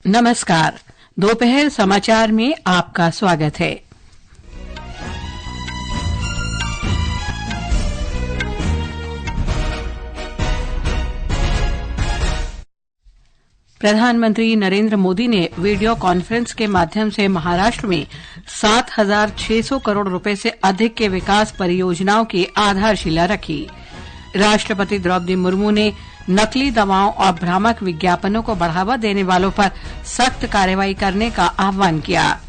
नमस्कार। दोपहर समाचार में आपका स्वागत है। प्रधानमंत्री नरेंद्र मोदी ने वीडियो कॉन्फ्रेंस के माध्यम से महाराष्ट्र में 7,600 करोड़ रुपए से अधिक के विकास परियोजनाओं की आधारशिला रखी। राष्ट्रपति द्रौपदी मुर्मू ने नकली दवाओं और भ्रामक विज्ञापनों को बढ़ावा देने वालों पर सख्त कार्रवाई करने का आह्वान किया।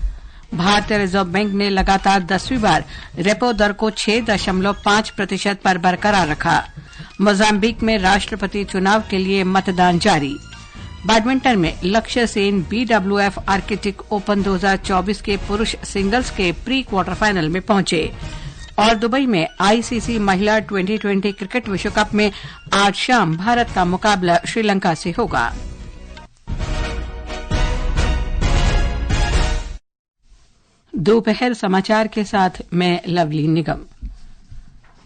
भारतीय रिजर्व बैंक ने लगातार 10वीं बार रेपो दर को 6.5% पर बरकरार रखा। मोजाम्बिक में राष्ट्रपति चुनाव के लिए मतदान जारी। बैडमिंटन में लक्ष्य सेन BWF आर्किटिक ओपन 2024 के पुरुष सिंगल्स के प्री क्वार्टर फाइनल में पहुंचे। और दुबई में ICC महिला T20 क्रिकेट विश्व कप में आज शाम भारत का मुकाबला श्रीलंका से होगा। दोपहर समाचार के साथ मैं लवली निगम।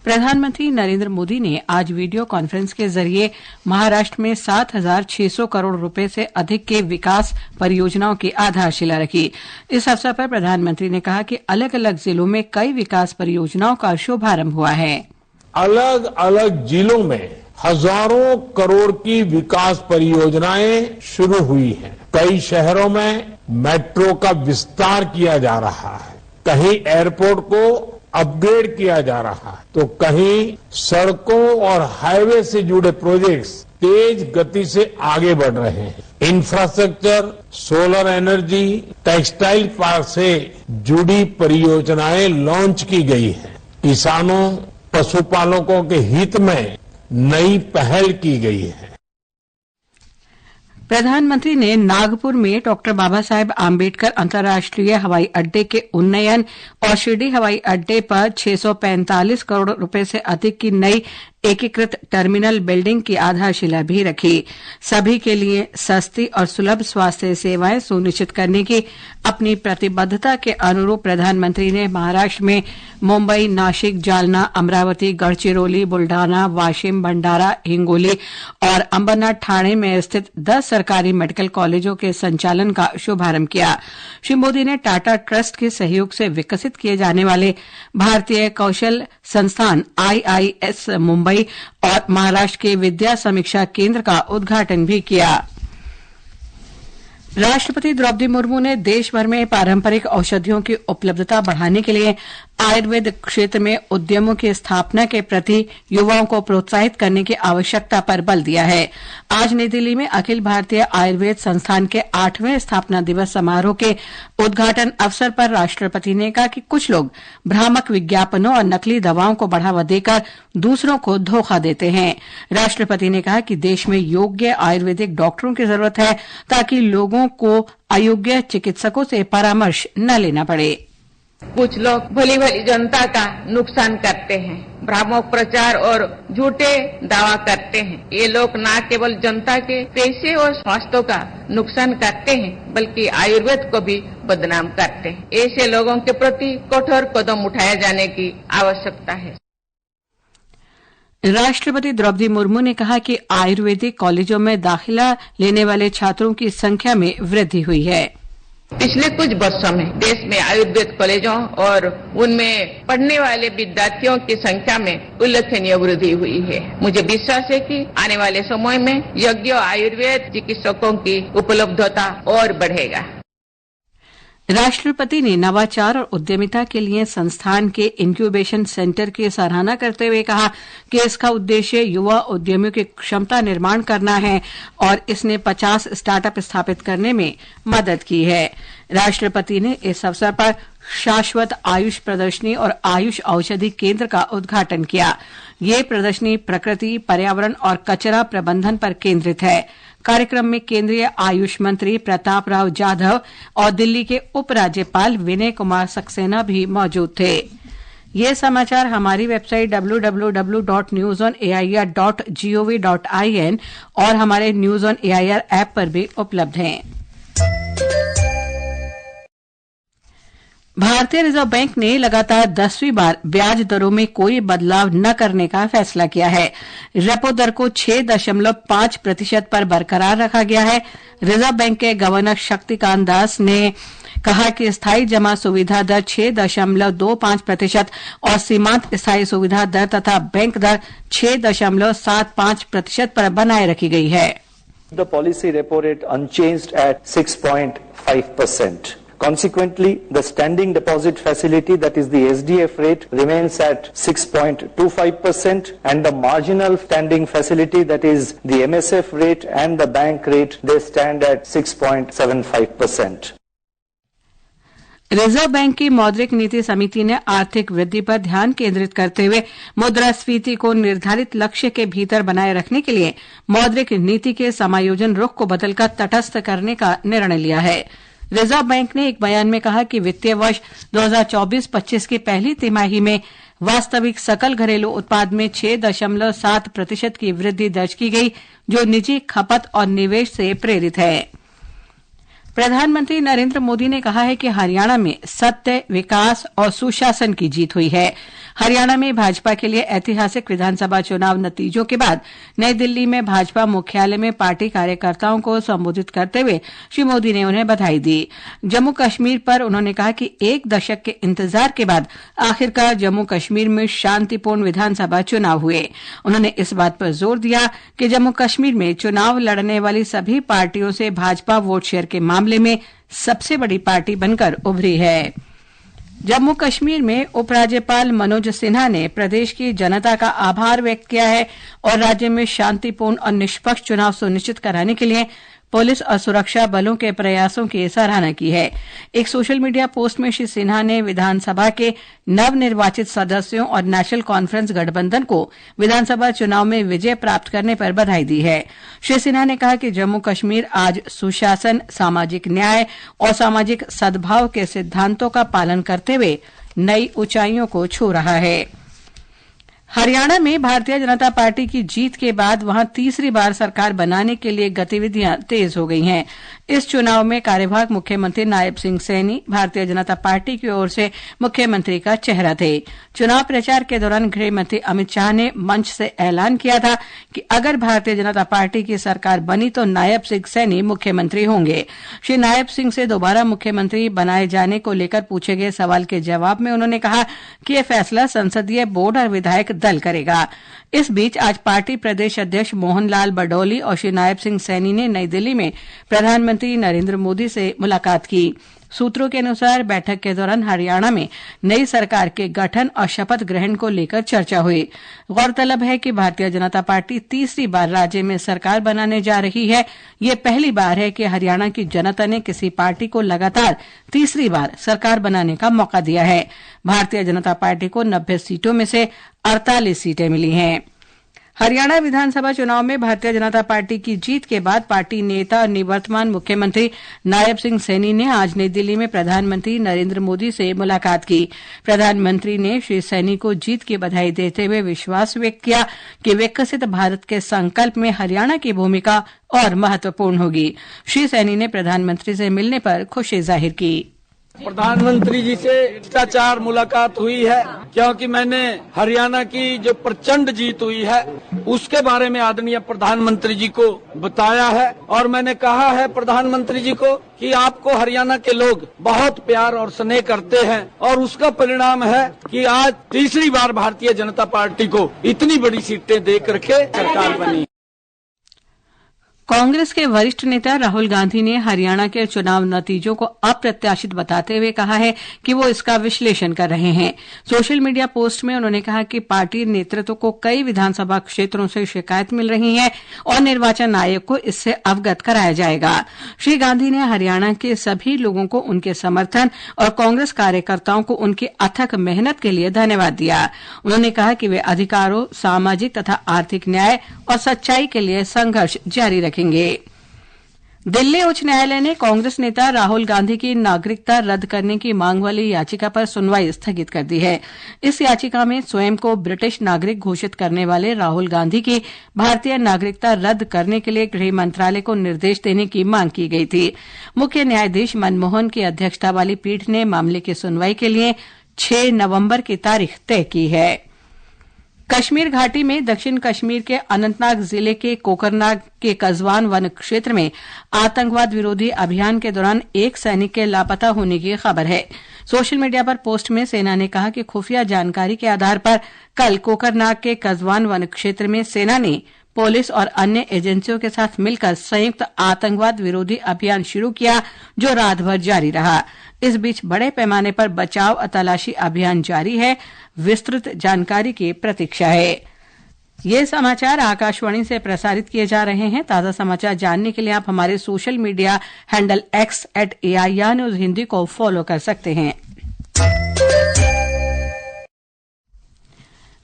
प्रधानमंत्री नरेंद्र मोदी ने आज वीडियो कॉन्फ्रेंस के जरिए महाराष्ट्र में 7,600 करोड़ रुपए से अधिक के विकास परियोजनाओं की आधारशिला रखी। इस अवसर पर प्रधानमंत्री ने कहा कि अलग अलग जिलों में कई विकास परियोजनाओं का शुभारंभ हुआ है। अलग अलग जिलों में हजारों करोड़ की विकास परियोजनाएं शुरू हुई हैं। कई शहरों में मेट्रो का विस्तार किया जा रहा है, कहीं एयरपोर्ट को अपग्रेड किया जा रहा है, तो कहीं सड़कों और हाईवे से जुड़े प्रोजेक्ट्स तेज गति से आगे बढ़ रहे हैं। Infrastructure, solar energy, textile park से जुड़ी परियोजनाएं लॉन्च की गई हैं। किसानों, पशुपालकों के हित में नई पहल की गई है। प्रधानमंत्री ने नागपुर में डॉक्टर बाबा साहेब आम्बेडकर अंतर्राष्ट्रीय हवाई अड्डे के उन्नयन और शिरडी हवाई अड्डे पर 645 करोड़ रुपए से अधिक की नई एकीकृत टर्मिनल बिल्डिंग की आधारशिला भी रखी। सभी के लिए सस्ती और सुलभ स्वास्थ्य सेवाएं सुनिश्चित करने की अपनी प्रतिबद्धता के अनुरूप प्रधानमंत्री ने महाराष्ट्र में मुंबई, नासिक, जालना, अमरावती, गढ़चिरौली, बुल्ढाना, वाशिम, भंडारा, हिंगोली और अंबरनाथ ठाणे में स्थित 10 सरकारी मेडिकल कॉलेजों के संचालन का शुभारंभ किया। श्री मोदी ने टाटा ट्रस्ट के सहयोग से विकसित किए जाने वाले भारतीय कौशल संस्थान IIS मुंबई और महाराष्ट्र के विद्या समीक्षा केंद्र का उद्घाटन भी किया। राष्ट्रपति द्रौपदी मुर्मू ने देश भर में पारंपरिक औषधियों की उपलब्धता बढ़ाने के लिए आयुर्वेद क्षेत्र में उद्यमों की स्थापना के प्रति युवाओं को प्रोत्साहित करने की आवश्यकता पर बल दिया है। आज नई दिल्ली में अखिल भारतीय आयुर्वेद संस्थान के 8वें स्थापना दिवस समारोह के उद्घाटन अवसर पर राष्ट्रपति ने कहा कि कुछ लोग भ्रामक विज्ञापनों और नकली दवाओं को बढ़ावा देकर दूसरों को धोखा देते हैं। राष्ट्रपति ने कहा कि देश में योग्य आयुर्वेदिक डॉक्टरों की जरूरत है ताकि लोगों को अयोग्य चिकित्सकों से परामर्श न लेना पड़े। कुछ लोग भली भली जनता का नुकसान करते हैं, भ्रामक प्रचार और झूठे दावा करते हैं। ये लोग न केवल जनता के पैसे और स्वास्थ्य का नुकसान करते हैं बल्कि आयुर्वेद को भी बदनाम करते हैं। ऐसे लोगों के प्रति कठोर कदम उठाए जाने की आवश्यकता है। राष्ट्रपति द्रौपदी मुर्मू ने कहा कि आयुर्वेदिक कॉलेजों में दाखिला लेने वाले छात्रों की संख्या में वृद्धि हुई है। पिछले कुछ वर्षों में देश में आयुर्वेद कॉलेजों और उनमें पढ़ने वाले विद्यार्थियों की संख्या में उल्लेखनीय वृद्धि हुई है। मुझे विश्वास है कि आने वाले समय में योग्य आयुर्वेद चिकित्सकों की उपलब्धता और बढ़ेगा। राष्ट्रपति ने नवाचार और उद्यमिता के लिए संस्थान के इंक्यूबेशन सेंटर की सराहना करते हुए कहा कि इसका उद्देश्य युवा उद्यमियों की क्षमता निर्माण करना है और इसने 50 स्टार्टअप स्थापित करने में मदद की है। राष्ट्रपति ने इस अवसर पर शाश्वत आयुष प्रदर्शनी और आयुष औषधि केंद्र का उद्घाटन किया। ये प्रदर्शनी प्रकृति, पर्यावरण और कचरा प्रबंधन पर केंद्रित है। कार्यक्रम में केंद्रीय आयुष मंत्री प्रताप राव जाधव और दिल्ली के उपराज्यपाल विनय कुमार सक्सेना भी मौजूद थे। ये समाचार हमारी वेबसाइट www.newsonair.gov.in और हमारे न्यूज ऑन एआईआर ऐप पर भी उपलब्ध हैं। भारतीय रिजर्व बैंक ने लगातार 10वीं बार ब्याज दरों में कोई बदलाव न करने का फैसला किया है। रेपो दर को 6.5% पर बरकरार रखा गया है। रिजर्व बैंक के गवर्नर शक्तिकांत दास ने कहा कि स्थायी जमा सुविधा दर 6.25% और सीमांत स्थायी सुविधा दर तथा बैंक दर 6.75% पर बनाए रखी गई है। The policy repo rate unchanged at 6.5%. Consequently, the standing deposit facility, that is the SDF rate, remains at 6.25%, and the marginal standing facility, that is the MSF rate and the bank rate, they stand at 6.75%. Reserve bank की मौद्रिक नीति समिति ने आर्थिक वृद्धि पर ध्यान केंद्रित करते हुए मुद्रास्फीति को निर्धारित लक्ष्य के भीतर बनाए रखने के लिए मौद्रिक नीति के समायोजन रुख को बदलकर तटस्थ करने का निर्णय लिया है। रिजर्व बैंक ने एक बयान में कहा कि वित्तीय वर्ष 2024-25 की पहली तिमाही में वास्तविक सकल घरेलू उत्पाद में 6.7% की वृद्धि दर्ज की गई, जो निजी खपत और निवेश से प्रेरित है। प्रधानमंत्री नरेंद्र मोदी ने कहा है कि हरियाणा में सत्य, विकास और सुशासन की जीत हुई है। हरियाणा में भाजपा के लिए ऐतिहासिक विधानसभा चुनाव नतीजों के बाद नई दिल्ली में भाजपा मुख्यालय में पार्टी कार्यकर्ताओं को संबोधित करते हुए श्री मोदी ने उन्हें बधाई दी। जम्मू कश्मीर पर उन्होंने कहा कि 1 दशक के इंतजार के बाद आखिरकार जम्मू कश्मीर में शांतिपूर्ण विधानसभा चुनाव हुए। उन्होंने इस बात पर जोर दिया कि जम्मू कश्मीर में चुनाव लड़ने वाली सभी पार्टियों से भाजपा वोट शेयर के मामले में सबसे बड़ी पार्टी बनकर उभरी है। जम्मू कश्मीर में उपराज्यपाल मनोज सिन्हा ने प्रदेश की जनता का आभार व्यक्त किया है और राज्य में शांतिपूर्ण और निष्पक्ष चुनाव सुनिश्चित कराने के लिए पुलिस और सुरक्षा बलों के प्रयासों की सराहना की है। एक सोशल मीडिया पोस्ट में श्री सिन्हा ने विधानसभा के नवनिर्वाचित सदस्यों और नेशनल कॉन्फ्रेंस गठबंधन को विधानसभा चुनाव में विजय प्राप्त करने पर बधाई दी है। श्री सिन्हा ने कहा कि जम्मू कश्मीर आज सुशासन, सामाजिक न्याय और सामाजिक सद्भाव के सिद्धांतों का पालन करते हुए नई ऊंचाइयों को छू रहा है। हरियाणा में भारतीय जनता पार्टी की जीत के बाद वहां तीसरी बार सरकार बनाने के लिए गतिविधियां तेज हो गई हैं। इस चुनाव में कार्यवाहक मुख्यमंत्री नायब सिंह सैनी भारतीय जनता पार्टी की ओर से मुख्यमंत्री का चेहरा थे। चुनाव प्रचार के दौरान गृह मंत्री अमित शाह ने मंच से ऐलान किया था कि अगर भारतीय जनता पार्टी की सरकार बनी तो नायब सिंह सैनी मुख्यमंत्री होंगे। श्री नायब सिंह से दोबारा मुख्यमंत्री बनाए जाने को लेकर पूछे गए सवाल के जवाब में उन्होंने कहा कि यह फैसला संसदीय बोर्ड और विधायक दल करेगा। इस बीच आज पार्टी प्रदेश अध्यक्ष मोहन लाल बडौली और श्री नायब सिंह सैनी ने नई दिल्ली में प्रधानमंत्री नरेंद्र मोदी से मुलाकात की। सूत्रों के अनुसार बैठक के दौरान हरियाणा में नई सरकार के गठन और शपथ ग्रहण को लेकर चर्चा हुई। गौरतलब है कि भारतीय जनता पार्टी तीसरी बार राज्य में सरकार बनाने जा रही है। ये पहली बार है कि हरियाणा की जनता ने किसी पार्टी को लगातार तीसरी बार सरकार बनाने का मौका दिया है। भारतीय जनता पार्टी को 90 सीटों में से 48 सीटें मिली हैं। हरियाणा विधानसभा चुनाव में भारतीय जनता पार्टी की जीत के बाद पार्टी नेता और निवर्तमान मुख्यमंत्री नायब सिंह सैनी ने आज नई दिल्ली में प्रधानमंत्री नरेंद्र मोदी से मुलाकात की। प्रधानमंत्री ने श्री सैनी को जीत की बधाई देते हुए विश्वास व्यक्त किया कि विकसित भारत के संकल्प में हरियाणा की भूमिका और महत्वपूर्ण होगी। श्री सैनी ने प्रधानमंत्री से मिलने पर खुशी जाहिर की। प्रधानमंत्री जी से शिष्टाचार मुलाकात हुई है, क्योंकि मैंने हरियाणा की जो प्रचंड जीत हुई है उसके बारे में आदरणीय प्रधानमंत्री जी को बताया है और मैंने कहा है प्रधानमंत्री जी को कि आपको हरियाणा के लोग बहुत प्यार और स्नेह करते हैं और उसका परिणाम है कि आज तीसरी बार भारतीय जनता पार्टी को इतनी बड़ी सीटें दे करके सरकार बनी। कांग्रेस के वरिष्ठ नेता राहुल गांधी ने हरियाणा के चुनाव नतीजों को अप्रत्याशित बताते हुए कहा है कि वो इसका विश्लेषण कर रहे हैं। सोशल मीडिया पोस्ट में उन्होंने कहा कि पार्टी नेतृत्व को कई विधानसभा क्षेत्रों से शिकायत मिल रही है और निर्वाचन आयोग को इससे अवगत कराया जाएगा। श्री गांधी ने हरियाणा के सभी लोगों को उनके समर्थन और कांग्रेस कार्यकर्ताओं को उनकी अथक मेहनत के लिए धन्यवाद दिया। उन्होंने कहा कि वे अधिकारों, सामाजिक तथा आर्थिक न्याय और सच्चाई के लिए संघर्ष जारी रखेंगे। दिल्ली उच्च न्यायालय ने कांग्रेस नेता राहुल गांधी की नागरिकता रद्द करने की मांग वाली याचिका पर सुनवाई स्थगित कर दी है। इस याचिका में स्वयं को ब्रिटिश नागरिक घोषित करने वाले राहुल गांधी की भारतीय नागरिकता रद्द करने के लिए गृह मंत्रालय को निर्देश देने की मांग की गई थी। मुख्य न्यायाधीश मनमोहन की अध्यक्षता वाली पीठ ने मामले की सुनवाई के लिए 6 नवंबर की तारीख तय की है। कश्मीर घाटी में दक्षिण कश्मीर के अनंतनाग जिले के कोकरनाग के कजवान वन क्षेत्र में आतंकवाद विरोधी अभियान के दौरान एक सैनिक के लापता होने की खबर है। सोशल मीडिया पर पोस्ट में सेना ने कहा कि खुफिया जानकारी के आधार पर कल कोकरनाग के कजवान वन क्षेत्र में सेना ने पुलिस और अन्य एजेंसियों के साथ मिलकर संयुक्त आतंकवाद विरोधी अभियान शुरू किया, जो रात भर जारी रहा। इस बीच बड़े पैमाने पर बचाव और तलाशी अभियान जारी है। विस्तृत जानकारी की प्रतीक्षा है। ये समाचार आकाशवाणी से प्रसारित किए जा रहे हैं। ताजा समाचार जानने के लिए आप हमारे social media handle x@AIR news Hindi को फॉलो कर सकते हैं।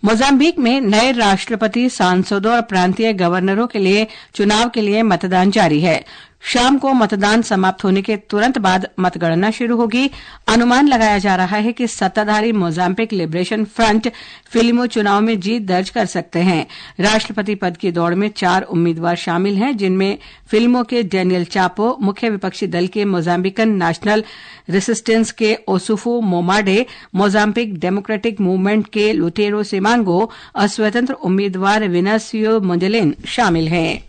मोजाम्बिक में नए राष्ट्रपति, सांसदों और प्रांतीय गवर्नरों के लिए चुनाव के लिए मतदान जारी है। शाम को मतदान समाप्त होने के तुरंत बाद मतगणना शुरू होगी। अनुमान लगाया जा रहा है कि सत्ताधारी मोजाम्बिक लिबरेशन फ्रंट फिल्मो चुनाव में जीत दर्ज कर सकते हैं। राष्ट्रपति पद की दौड़ में 4 उम्मीदवार शामिल हैं, जिनमें फिल्मो के डेनियल चापो, मुख्य विपक्षी दल के मोजाम्बिकन नेशनल रेसिस्टेंस के ओसुफो मोमाडे, मोजाम्बिक डेमोक्रेटिक मूवमेंट के लुटेरो सिमांगो और स्वतंत्र उम्मीदवार विनासियो मोंडेलिन शामिल हैं।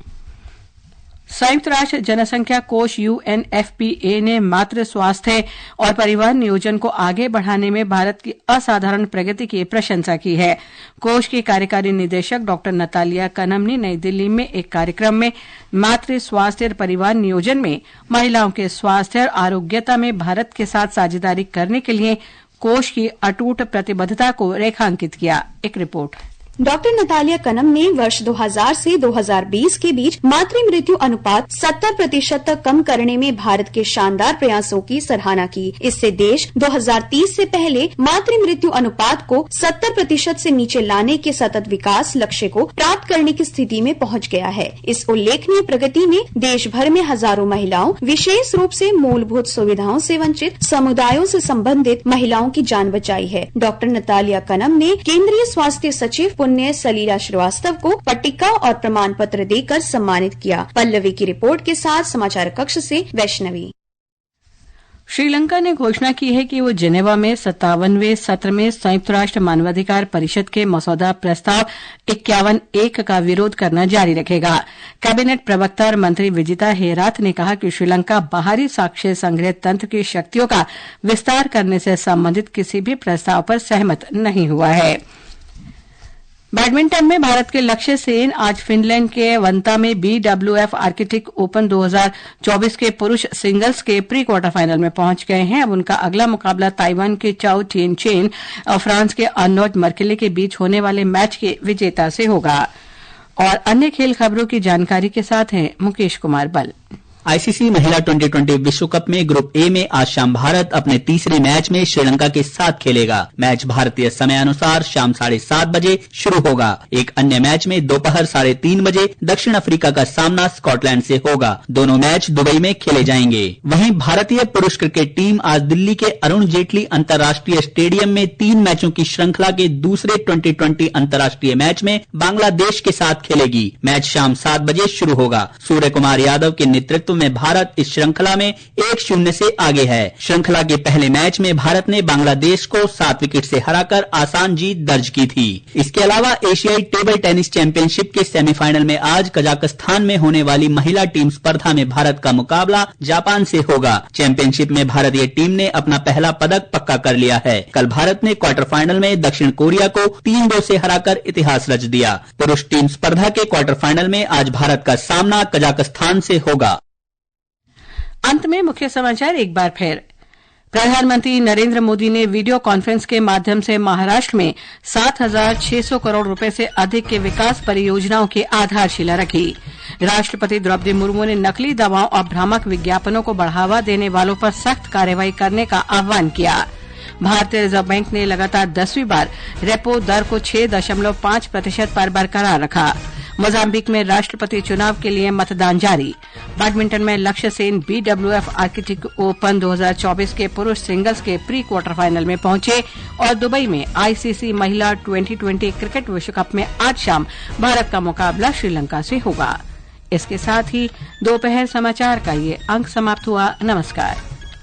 संयुक्त राष्ट्र जनसंख्या कोष UNFPA ने मातृ स्वास्थ्य और परिवार नियोजन को आगे बढ़ाने में भारत की असाधारण प्रगति की प्रशंसा की है। कोष की कार्यकारी निदेशक डॉ नतालिया कनम ने नई दिल्ली में एक कार्यक्रम में मातृ स्वास्थ्य और परिवार नियोजन में महिलाओं के स्वास्थ्य और आरोग्यता में भारत के साथ साझेदारी करने के लिए कोष की अटूट प्रतिबद्धता को रेखांकित किया। एक रिपोर्ट। डॉक्टर नतालिया कनम ने वर्ष 2000 से 2020 के बीच मातृ मृत्यु अनुपात 70% तक कम करने में भारत के शानदार प्रयासों की सराहना की। इससे देश 2030 से पहले मातृ मृत्यु अनुपात को 70% से नीचे लाने के सतत विकास लक्ष्य को प्राप्त करने की स्थिति में पहुंच गया है। इस उल्लेखनीय प्रगति ने देश भर में हजारों महिलाओं, विशेष रूप से मूलभूत सुविधाओं से वंचित समुदायों से संबंधित महिलाओं की जान बचाई है। डॉक्टर नतालिया कनम ने केंद्रीय स्वास्थ्य सचिव पुण्य सलीला श्रीवास्तव को पट्टिका और प्रमाण पत्र देकर सम्मानित किया। पल्लवी की रिपोर्ट के साथ समाचार कक्ष से वैष्णवी। श्रीलंका ने घोषणा की है कि वो जेनेवा में 57वें सत्र में संयुक्त राष्ट्र मानवाधिकार परिषद के मसौदा प्रस्ताव 51(1) का विरोध करना जारी रखेगा। कैबिनेट प्रवक्ता और मंत्री विजिता हेराथ ने कहा कि श्रीलंका बाहरी साक्ष्य संग्रह तंत्र की शक्तियों का विस्तार करने से संबंधित किसी भी प्रस्ताव पर सहमत नहीं हुआ है। बैडमिंटन में भारत के लक्ष्य सेन आज फिनलैंड के वंता में BWF आर्किटिक ओपन 2024 के पुरुष सिंगल्स के प्री क्वार्टर फाइनल में पहुंच गए हैं। अब उनका अगला मुकाबला ताइवान के चाओ टिएन चेन और फ्रांस के अर्नोल्ड मर्केले के बीच होने वाले मैच के विजेता से होगा। और अन्य खेल खबरों की जानकारी के साथ हैं मुकेश कुमार बल। आईसीसी महिला टी20 विश्व कप में ग्रुप ए में आज शाम भारत अपने तीसरे मैच में श्रीलंका के साथ खेलेगा। मैच भारतीय समय अनुसार शाम 7:30 बजे शुरू होगा। एक अन्य मैच में दोपहर 3:30 बजे दक्षिण अफ्रीका का सामना स्कॉटलैंड से होगा। दोनों मैच दुबई में खेले जाएंगे। वहीं भारतीय पुरुष क्रिकेट टीम आज दिल्ली के अरुण जेटली अंतर्राष्ट्रीय स्टेडियम में 3 मैचों की श्रृंखला के दूसरे टी20 अंतर्राष्ट्रीय मैच में बांग्लादेश के साथ खेलेगी। मैच शाम 7 बजे शुरू होगा। सूर्य कुमार यादव के नेतृत्व में भारत इस श्रृंखला में 1-0 से आगे है। श्रृंखला के पहले मैच में भारत ने बांग्लादेश को 7 विकेट से हराकर आसान जीत दर्ज की थी। इसके अलावा एशियाई टेबल टेनिस चैंपियनशिप के सेमीफाइनल में आज कजाकिस्तान में होने वाली महिला टीम स्पर्धा में भारत का मुकाबला जापान से होगा। चैंपियनशिप में भारतीय टीम ने अपना पहला पदक पक्का कर लिया है। कल भारत ने क्वार्टर फाइनल में दक्षिण कोरिया को 3-2 से हराकर इतिहास रच दिया। पुरुष टीम स्पर्धा के क्वार्टर फाइनल में आज भारत का सामना कजाकिस्तान से होगा। अंत में मुख्य समाचार एक बार फिर। प्रधानमंत्री नरेंद्र मोदी ने वीडियो कॉन्फ्रेंस के माध्यम से महाराष्ट्र में 7,600 करोड़ रुपए से अधिक के विकास परियोजनाओं की आधारशिला रखी। राष्ट्रपति द्रौपदी मुर्मू ने नकली दवाओं और भ्रामक विज्ञापनों को बढ़ावा देने वालों पर सख्त कार्रवाई करने का आह्वान किया। भारतीय रिजर्व बैंक ने लगातार 10वीं बार रेपो दर को 6.5% पर बरकरार रखा। मोजाम्बिक में राष्ट्रपति चुनाव के लिए मतदान जारी। बैडमिंटन में लक्ष्य सेन BWF आर्किटिक ओपन 2024 के पुरुष सिंगल्स के प्री क्वार्टर फाइनल में पहुंचे और दुबई में ICC महिला T20 क्रिकेट विश्व कप में आज शाम भारत का मुकाबला श्रीलंका से होगा। इसके साथ ही दोपहर समाचार का ये अंक समाप्त हुआ। नमस्कार।